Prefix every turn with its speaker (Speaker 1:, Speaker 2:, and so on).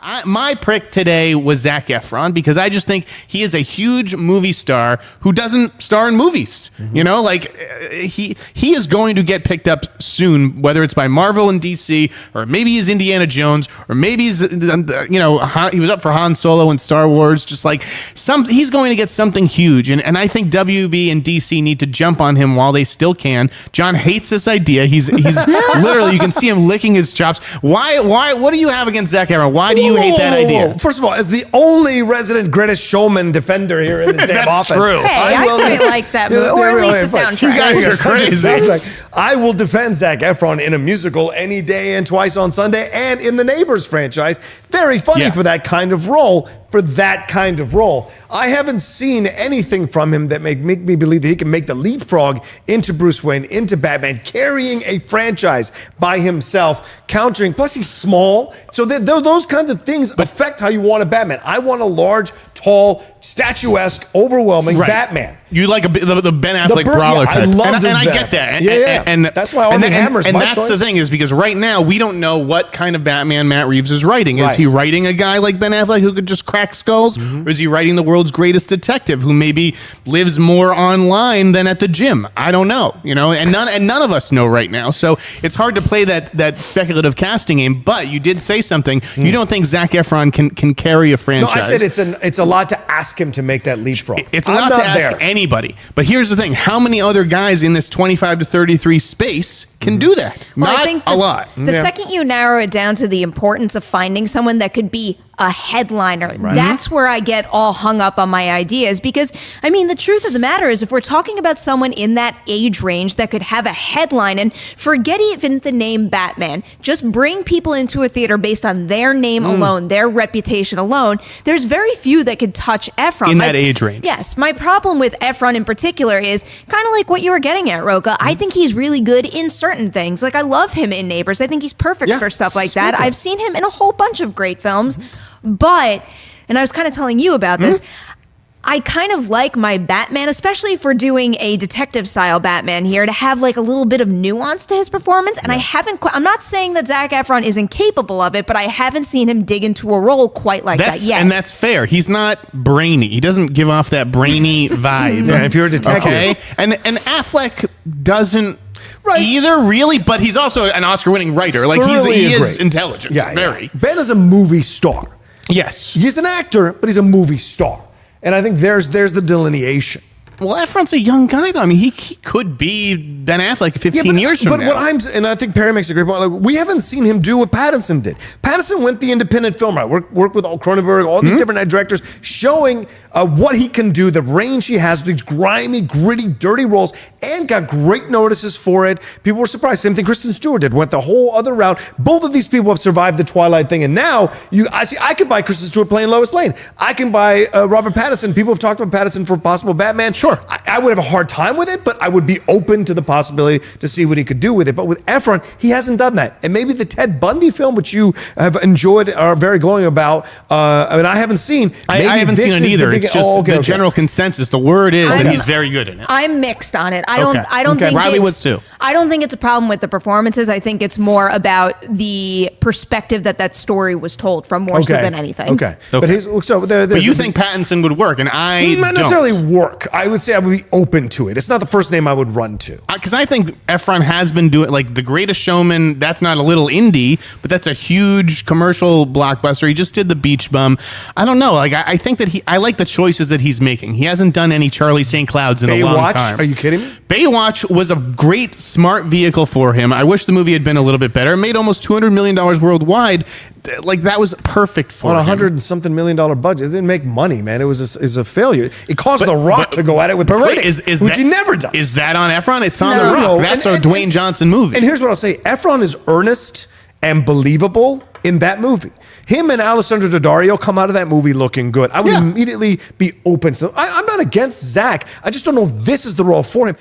Speaker 1: My prick today was Zac Efron because I just think he is a huge movie star who doesn't star in movies. You know, like he is going to get picked up soon, whether it's by Marvel and DC, or maybe he's Indiana Jones, or maybe he's he was up for Han Solo in Star Wars. Just like he's going to get something huge, and I think WB and DC need to jump on him while they still can. John hates this idea. He's literally, you can see him licking his chops. Why? What do you have against Zac Efron? Why do you hate that idea?
Speaker 2: First of all, as the only resident greatest showman defender here in the damn office.
Speaker 1: That's true.
Speaker 3: Hey, I quite like that movie, or at least the soundtrack.
Speaker 1: You guys are crazy.
Speaker 2: I will defend Zac Efron in a musical any day and twice on Sunday, and in the Neighbors franchise. Very funny for that kind of role. I haven't seen anything from him that make me believe that he can make the leapfrog into Bruce Wayne, into Batman, carrying a franchise by himself, countering. Plus, he's small. So those kinds of things affect how you want a Batman. I want a large, tall, statuesque, overwhelming Batman.
Speaker 1: You like the Ben Affleck brawler type.
Speaker 2: I love
Speaker 1: and I get that.
Speaker 2: And that's why Armie Hammer's my choice.
Speaker 1: And that's the thing, is because right now we don't know what kind of Batman Matt Reeves is writing. Is he writing a guy like Ben Affleck who could just crack skulls? Or is he writing the world's greatest detective who maybe lives more online than at the gym? I don't know. And none of us know right now. So it's hard to play that speculative casting game. But you did say something. You don't think Zac Efron can carry a franchise?
Speaker 2: No, I said it's a lot to ask him to make that leapfrog.
Speaker 1: It's a lot to ask anybody. But here's the thing: how many other guys in this 25 to 33 space can do that?
Speaker 3: Well,
Speaker 1: Not
Speaker 3: I think
Speaker 1: a lot.
Speaker 3: The second you narrow it down to the importance of finding someone that could be a headliner, that's where I get all hung up on my ideas. Because, I mean, the truth of the matter is, if we're talking about someone in that age range that could have a headline, and forget even the name Batman, just bring people into a theater based on their name alone, their reputation alone, there's very few that could touch Efron.
Speaker 1: In that age range.
Speaker 3: Yes. My problem with Efron in particular is kind of like what you were getting at, Rocha. I think he's really good in certain things. Like, I love him in Neighbors. I think he's perfect for stuff like that. I've seen him in a whole bunch of great films. But, and I was kind of telling you about this, I kind of like my Batman, especially if we're doing a detective style Batman here, to have like a little bit of nuance to his performance. And I'm not saying that Zac Efron isn't capable of it, but I haven't seen him dig into a role quite like that yet.
Speaker 1: And that's fair. He's not brainy. He doesn't give off that brainy vibe.
Speaker 2: If you're a detective.
Speaker 1: Okay? And Affleck doesn't either, really, but he's also an Oscar-winning writer. Like, he is intelligent. Very.
Speaker 2: Ben is a movie star.
Speaker 1: Yes.
Speaker 2: He's an actor, but he's a movie star. And I think there's the delineation.
Speaker 1: Well, Efron's a young guy, though. I mean, he could be Ben Affleck 15 years from now.
Speaker 2: And I think Perri makes a great point. Like, we haven't seen him do what Pattinson did. Pattinson went the independent film route. Worked with Cronenberg, all these different directors, showing what he can do, the range he has, these grimy, gritty, dirty roles, and got great notices for it. People were surprised. Same thing Kristen Stewart did. Went the whole other route. Both of these people have survived the Twilight thing, and now I could buy Kristen Stewart playing Lois Lane. I can buy Robert Pattinson. People have talked about Pattinson for possible Batman.
Speaker 1: Sure.
Speaker 2: I would have a hard time with it, but I would be open to the possibility to see what he could do with it. But with Efron, he hasn't done that. And maybe the Ted Bundy film, which you have enjoyed, are very glowing about. I haven't seen.
Speaker 1: I haven't seen it either. It's just the general consensus. The word is that he's very good in it.
Speaker 3: I'm mixed on it. I don't think
Speaker 1: Riley was too.
Speaker 3: I don't think it's a problem with the performances. I think it's more about the perspective that story was told from more so than anything.
Speaker 2: Okay. But
Speaker 1: you think Pattinson would work, and I
Speaker 2: not necessarily work. I would say I would be open to it. It's not the first name I would run to.
Speaker 1: Because I think Efron has been doing, like, The Greatest Showman. That's not a little indie, but that's a huge commercial blockbuster. He just did The Beach Bum. I don't know. Like, I think that I like the choices that he's making. He hasn't done any Charlie St. Clouds in a long time.
Speaker 2: Are you kidding me?
Speaker 1: Baywatch was a great, smart vehicle for him. I wish the movie had been a little bit better. It made almost $200 million worldwide. Like, that was perfect for him.
Speaker 2: On $100 and something million budget. It didn't make money, man. It was a failure. It caused The Rock to go at it with the critics, which he never does.
Speaker 1: Is that on Efron? It's on The Rock. No. That's a Dwayne Johnson movie.
Speaker 2: And here's what I'll say. Efron is earnest and believable in that movie. Him and Alessandro Daddario come out of that movie looking good. I would immediately be open. So I'm not against Zac. I just don't know if this is the role for him.